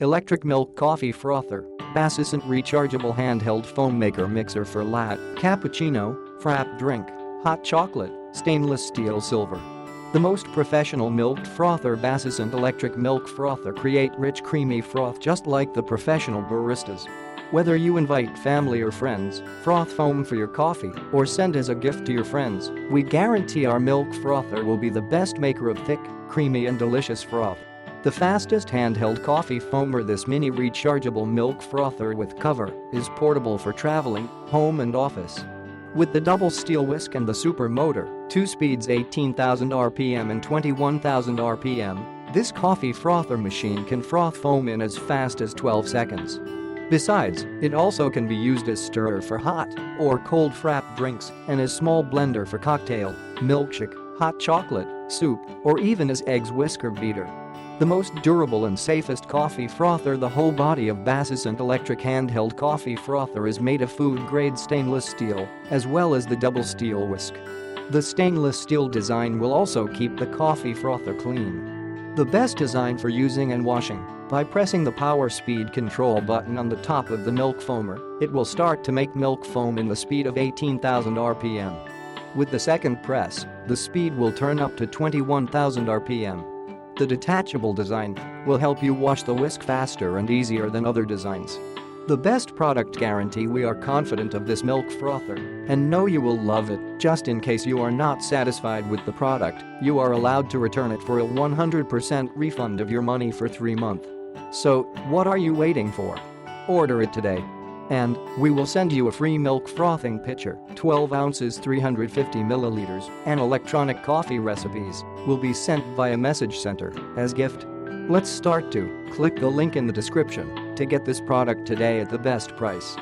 Electric milk coffee frother, Basecent Rechargeable Handheld Foam Maker Mixer for Latte, Cappuccino, Frappe drink, hot chocolate, stainless steel silver. The most professional milk frother Basecent electric milk frother create rich creamy froth just like the professional baristas. Whether you invite family or friends, froth foam for your coffee, or send as a gift to your friends, we guarantee our milk frother will be the best maker of thick, creamy and delicious froth. The fastest handheld coffee foamer. This mini rechargeable milk frother with cover is portable for traveling, home and office. With the double steel whisk and the super motor, 2 speeds 18,000 RPM and 21,000 RPM, this coffee frother machine can froth foam in as fast as 12 seconds. Besides, it also can be used as stirrer for hot or cold frappe drinks and as small blender for cocktail, milkshake, hot chocolate, soup, or even as eggs whisker beater. The most durable and safest coffee frother. The whole body of Basecent electric handheld coffee frother is made of food-grade stainless steel, as well as the double steel whisk. The stainless steel design will also keep the coffee frother clean. The best design for using and washing. By pressing the power speed control button on the top of the milk foamer, it will start to make milk foam in the speed of 18,000 RPM. With the second press, the speed will turn up to 21,000 RPM. The detachable design will help you wash the whisk faster and easier than other designs. The best product guarantee. We are confident of this milk frother and know you will love it. Just in case you are not satisfied with the product, you are allowed to return it for a 100% refund of your money for 3 months. So, what are you waiting for? Order it today. And we will send you a free milk frothing pitcher, 12 ounces 350 milliliters, and electronic coffee recipes will be sent via message center as gift. Let's start to click the link in the description to get this product today at the best price.